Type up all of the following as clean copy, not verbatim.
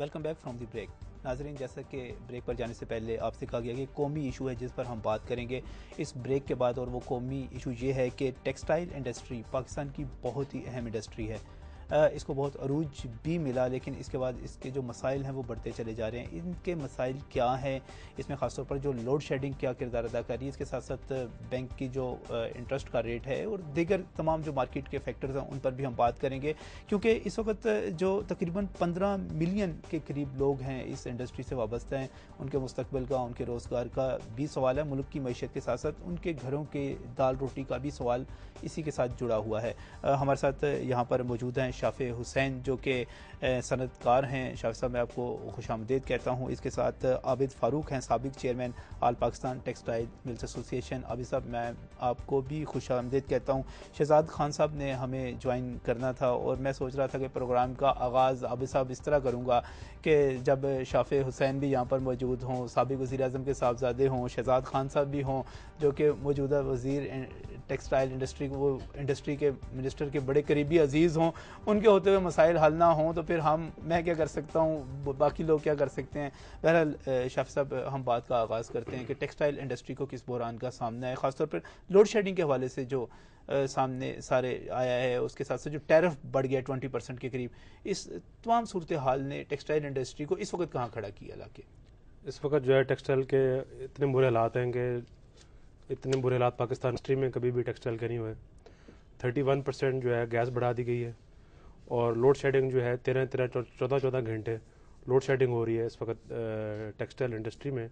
Welcome back from the break. ناظرین، جیسا کہ بریک پر جانے سے پہلے آپ سے کہا گیا کہ قومی ایشو ہے جس پر ہم بات کریں گے اس بریک کے بعد، اور وہ قومی ایشو یہ ہے کہ ٹیکسٹائل انڈسٹری پاکستان کی بہت ہی اہم انڈسٹری ہے. اس کو بہت عروج بھی ملا، لیکن اس کے بعد اس کے جو مسائل ہیں وہ بڑھتے چلے جا رہے ہیں. ان کے مسائل کیا ہیں؟ اس میں خاص طور پر جو لوڈ شیڈنگ کیا کردار ادا کر رہی ہے، اس کے ساتھ ساتھ بینک کی جو انٹرسٹ کا ریٹ ہے اور دیگر تمام جو مارکیٹ کے فیکٹرز ہیں ان پر بھی ہم بات کریں گے، کیونکہ اس وقت جو تقریباً 15 ملین کے قریب لوگ ہیں اس انڈسٹری سے وابستہ ہیں. ان کے مستقبل کا، ان کے روزگار کا بھی سوال ہے. ملک کی معیشت کے ساتھ ساتھ ان کے گھروں کے دال روٹی کا بھی سوال اسی کے ساتھ جڑا ہوا ہے. ہمارے ساتھ یہاں پر موجود ہیں شافع حسین جو کہ صنعت کار ہیں. شافع صاحب، میں آپ کو خوش آمدید کہتا ہوں. اس کے ساتھ عابد فاروق ہیں، سابق چیئرمین آل پاکستان ٹیکسٹائل ملز ایسوسی ایشن. عابد صاحب، میں آپ کو بھی خوش آمدید کہتا ہوں. شہزاد خان صاحب نے ہمیں جوائن کرنا تھا اور میں سوچ رہا تھا کہ پروگرام کا آغاز عابد صاحب اس طرح کروں گا کہ جب شافع حسین بھی یہاں پر موجود ہوں، سابق وزیر اعظم کے صاحبزادے ہوں، شہزاد خان صاحب بھی ہوں جو کہ موجودہ وزیر ٹیکسٹائل انڈسٹری وہ انڈسٹری کے منسٹر کے بڑے قریبی عزیز ہوں، ان کے ہوتے ہوئے مسائل حل نہ ہوں تو پھر میں کیا کر سکتا ہوں، باقی لوگ کیا کر سکتے ہیں. بہرحال شافع صاحب، ہم بات کا آغاز کرتے ہیں کہ ٹیکسٹائل انڈسٹری کو کس بحران کا سامنا ہے، خاص طور پر لوڈ شیڈنگ کے حوالے سے جو سامنے سارے آیا ہے. اس کے ساتھ ساتھ جو ٹیرف بڑھ گیا 20% کے قریب، اس تمام صورتحال نے ٹیکسٹائل انڈسٹری کو اس وقت کہاں کھڑا کیا لا کے؟ اس وقت جو ہے ٹیکسٹائل کے اتنے برے حالات ہیں کہ اتنے برے حالات پاکستان انڈسٹری میں کبھی بھی ٹیکسٹائل کے نہیں ہوئے. 31% جو ہے گیس بڑھا دی گئی ہے اور لوڈ شیڈنگ جو ہے 14 گھنٹے لوڈ شیڈنگ ہو رہی ہے اس وقت ٹیکسٹائل انڈسٹری میں،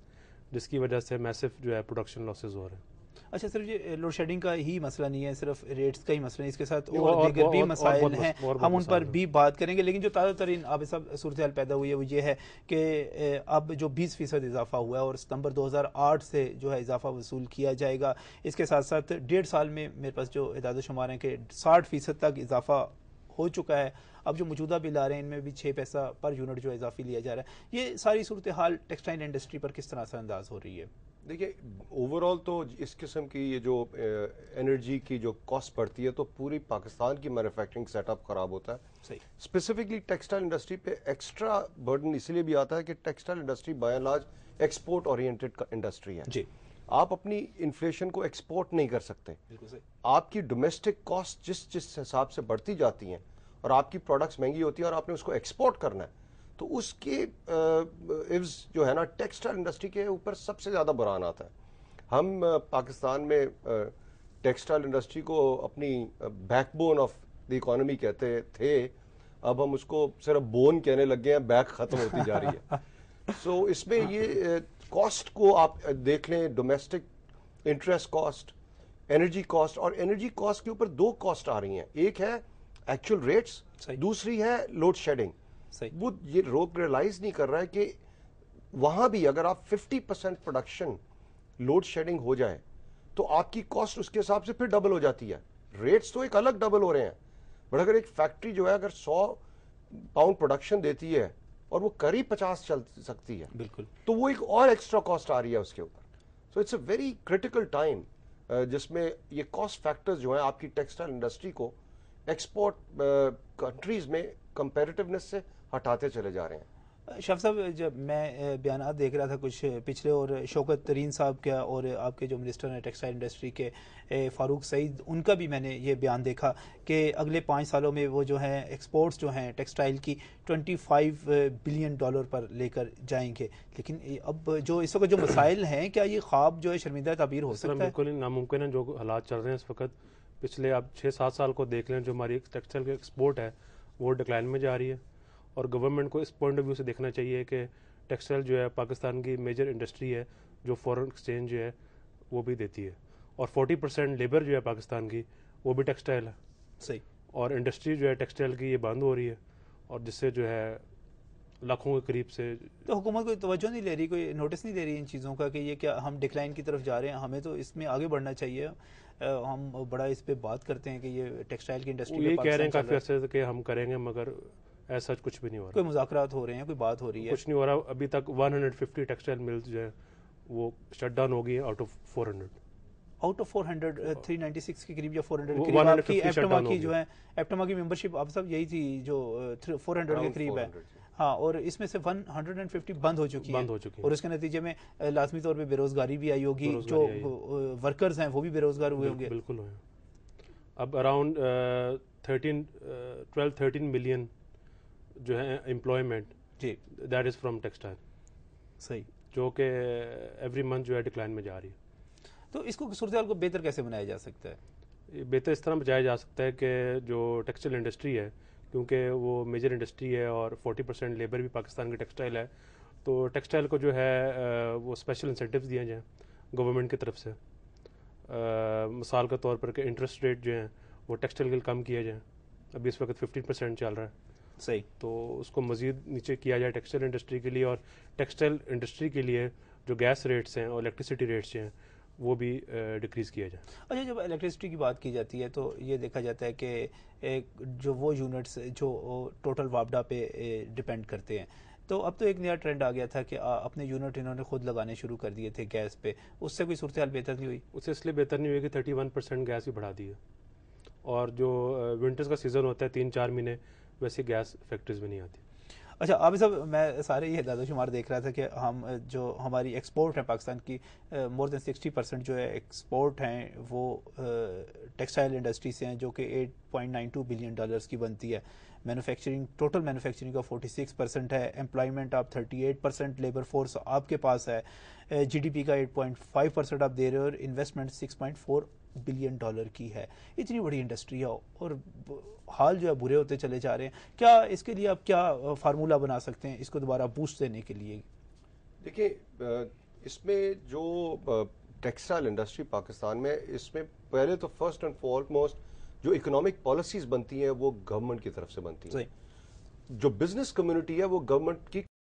جس کی وجہ سے میسف جو ہے پروڈکشن لاسز ہو رہے ہیں. اچھا، صرف یہ لوڈ شیڈنگ کا ہی مسئلہ نہیں ہے، صرف ریٹس کا ہی مسئلہ نہیں، اس کے ساتھ اور دیگر بھی مسائل ہیں، ہم ان پر بھی بات کریں گے. لیکن جو تازہ ترین اب سب صورتحال پیدا ہوئی ہے وہ یہ ہے کہ اب جو 20% اضافہ ہوا ہے اور ستمبر 2008 سے جو ہے اضافہ وصول کیا جائے گا. اس کے ساتھ ساتھ 1.5 سال میں میرے پاس جو اعداد و شمار ہیں کہ 60% تک اضافہ ہو چکا ہے. اب جو موجودہ بل آ رہے ہیں ان میں بھی 6 پیسہ پر یونٹ جو اضافی لیا جا رہا ہے. یہ ساری صورتحال ٹیکسٹائل انڈسٹری پر کس طرح اثر انداز ہو رہی ہے؟ دیکھیے، اوور آل تو اس قسم کی یہ جو انرجی کی جو کاسٹ بڑھتی ہے تو پوری پاکستان کی مینوفیکچرنگ سیٹ اپ خراب ہوتا ہے. صحیح. اسپیسیفکلی ٹیکسٹائل انڈسٹری پہ ایکسٹرا برڈن اس لیے بھی آتا ہے کہ textile industry by and large export oriented industry ہے. جی. آپ اپنی انفلیشن کو ایکسپورٹ نہیں کر سکتے. آپ کی ڈومیسٹک کاسٹ جس حساب سے بڑھتی جاتی ہیں اور آپ کی پروڈکٹس مہنگی ہوتی ہیں اور آپ نے اس کو ایکسپورٹ کرنا ہے تو اس کے عوض جو ہے نا ٹیکسٹائل انڈسٹری کے اوپر سب سے زیادہ بحران آتا ہے. ہم پاکستان میں ٹیکسٹائل انڈسٹری کو اپنی back bone of the economy کہتے تھے، اب ہم اس کو صرف بون کہنے لگ گئے ہیں، بیک ختم ہوتی جا رہی ہے. سو اس میں یہ کاسٹ کو آپ دیکھ لیں، domestic interest cost, energy cost, اور انرجی کاسٹ کے اوپر 2 کاسٹ آ رہی ہیں. ایک ہے ایکچوئل ریٹس، دوسری ہے لوڈ شیڈنگ. وہ یہ لوگ ریئلائز نہیں کر رہا ہے کہ وہاں بھی اگر آپ 50% پروڈکشن لوڈ شیڈنگ ہو جائے تو آپ کی کاسٹ اس کے حساب سے پھر ڈبل ہو جاتی ہے. ریٹس تو ایک الگ ڈبل ہو رہے ہیں، بٹ اگر ایک فیکٹری جو ہے اگر 100 پاؤنڈ پروڈکشن دیتی ہے اور وہ قریب 50 چل سکتی ہے، بالکل، تو وہ ایک اور ایکسٹرا کاسٹ آ رہی ہے اس کے اوپر. So it's a very critical time جس میں یہ کاسٹ فیکٹرز جو ہیں آپ کی ٹیکسٹائل انڈسٹری کو ایکسپورٹ کنٹریز میں کمپیریٹیونیس سے ہٹاتے چلے جا رہے ہیں. شاف صاحب، جب میں بیانات دیکھ رہا تھا کچھ پچھلے، اور شوکت ترین صاحب کا اور آپ کے جو منسٹر ہیں ٹیکسٹائل انڈسٹری کے فاروق سعید، ان کا بھی میں نے یہ بیان دیکھا کہ اگلے 5 سالوں میں وہ جو ہیں ایکسپورٹس جو ہیں ٹیکسٹائل کی $25 بلین پر لے کر جائیں گے. لیکن اب جو اس وقت جو مسائل ہیں، کیا یہ خواب جو ہے شرمندہ تعبیر ہو سکتا ہے؟ بالکل ناممکن ہے. جو حالات چل رہے ہیں اس وقت، پچھلے آپ 6-7 سال کو دیکھ لیں، جو ہماری ٹیکسٹائل کی ایکسپورٹ ہے وہ ڈکلائن میں جا رہی ہے. اور گورنمنٹ کو اس پوائنٹ آف ویو سے دیکھنا چاہیے کہ ٹیکسٹائل جو ہے پاکستان کی میجر انڈسٹری ہے جو فورن ایکسچینج جو ہے وہ بھی دیتی ہے، اور 40% لیبر جو ہے پاکستان کی وہ بھی ٹیکسٹائل ہے. صحیح. اور انڈسٹری جو ہے ٹیکسٹائل کی یہ بند ہو رہی ہے، اور جس سے جو ہے لاکھوں کے قریب سے تو حکومت کوئی توجہ نہیں لے رہی، کوئی نوٹس نہیں دے رہی ان چیزوں کا کہ یہ کیا ہم ڈکلائن کی طرف جا رہے ہیں، ہمیں تو اس میں آگے بڑھنا چاہیے. ہم بڑا اس پہ بات کرتے ہیں کہ یہ ٹیکسٹائل کی انڈسٹری یہ کہہ رہے ہیں کافی عرصے سے کہ ہم کریں گے، مگر ایسا کچھ بھی نہیں ہو رہا. کوئی مذاکرات ہو رہے ہیں، کوئی بات ہو رہی ہے؟ کچھ نہیں ہو رہا. ابھی تک 150 ٹیکسٹائل ملز جو ہے وہ شٹ ڈاؤن ہو گئی ہیں آؤٹ آف 400 396 کے قریب یا 400 کے قریب. آپ کی ایپٹما کی جو ہے ایپٹما کی ممبرشپ آپ سب یہی تھی جو 400 کے قریب ہے. ہاں، اور اس میں سے 150 بند ہو چکی ہیں اور اس کے نتیجے میں لازمی طور پہ بے روزگاری بھی آئی ہوگی، جو ورکرز ہیں وہ بھی بے روزگار ہوئے ہوں گے. بالکل ہوئے. اب اراؤنڈ 12-13 ملین جو ہے امپلائمنٹ جی دیٹ از فرام ٹیکسٹائل، صحیح، جو کہ ایوری منتھ جو ہے ڈکلائن میں جا رہی ہے. تو اس کو صورتحال کو بہتر کیسے بنایا جا سکتا ہے؟ بہتر اس طرح بچایا جا سکتا ہے کہ جو ٹیکسٹائل انڈسٹری ہے، کیونکہ وہ میجر انڈسٹری ہے اور 40% لیبر بھی پاکستان کی ٹیکسٹائل ہے، تو ٹیکسٹائل کو جو ہے وہ اسپیشل انسینٹیوز دیے جائیں گورنمنٹ کی طرف سے. مثال کے طور پر کہ انٹرسٹ ریٹ جو ہیں وہ ٹیکسٹائل کے لیے کم کیا جائیں. ابھی اس وقت 15% چل رہا ہے. صحیح. تو اس کو مزید نیچے کیا جائے ٹیکسٹائل انڈسٹری کے لیے، اور ٹیکسٹائل انڈسٹری کے لیے جو گیس ریٹس ہیں اور الیکٹریسٹی ریٹس ہیں وہ بھی ڈکریز کیا جائے. اچھا، جب الیکٹریسٹی کی بات کی جاتی ہے تو یہ دیکھا جاتا ہے کہ جو وہ یونٹس جو ٹوٹل وابڈا پہ ڈپینڈ کرتے ہیں، تو اب تو ایک نیا ٹرینڈ آ گیا تھا کہ اپنے یونٹ انہوں نے خود لگانے شروع کر دیے تھے گیس پہ. اس سے کوئی صورتحال بہتر نہیں ہوئی؟ اس سے اس لیے بہتر نہیں ہوئی کہ 31% گیس بھی بڑھا دی ہے، اور جو ونٹرز کا سیزن ہوتا ہے 3-4 مہینے، ویسے گیس فیکٹریز میں نہیں آتی. اچھا عابد صاحب، میں سارے یہ اعداد و شمار دیکھ رہا تھا کہ ہم جو ہماری ایکسپورٹ ہے پاکستان کی، مور دین 60% جو ہے ایکسپورٹ ہیں وہ ٹیکسٹائل انڈسٹری سے ہیں، جو کہ $8.92 بلین کی بنتی ہے. مینوفیکچرنگ، ٹوٹل مینوفیکچرنگ کا 46% ہے. امپلائمنٹ آپ 38%، لیبر فورس آپ کے پاس ہے. جی ڈی پی کا 8.5% آپ دے رہے ہو، اور انویسٹمنٹ $6.4 بلین کی ہے. اتنی بڑی انڈسٹری ہے اور حال جو ہے برے ہوتے چلے جا رہے ہیں. کیا اس کے لیے آپ کیا فارمولا بنا سکتے ہیں اس کو دوبارہ بوسٹ دینے کے لیے؟ دیکھیں، اس میں جو ٹیکسٹائل انڈسٹری پاکستان میں، اس میں پہلے تو فرسٹ اینڈ فارموسٹ جو اکنامک پالیسیز بنتی ہیں وہ گورنمنٹ کی طرف سے بنتی ہیں. جو بزنس کمیونٹی ہے وہ گورنمنٹ کی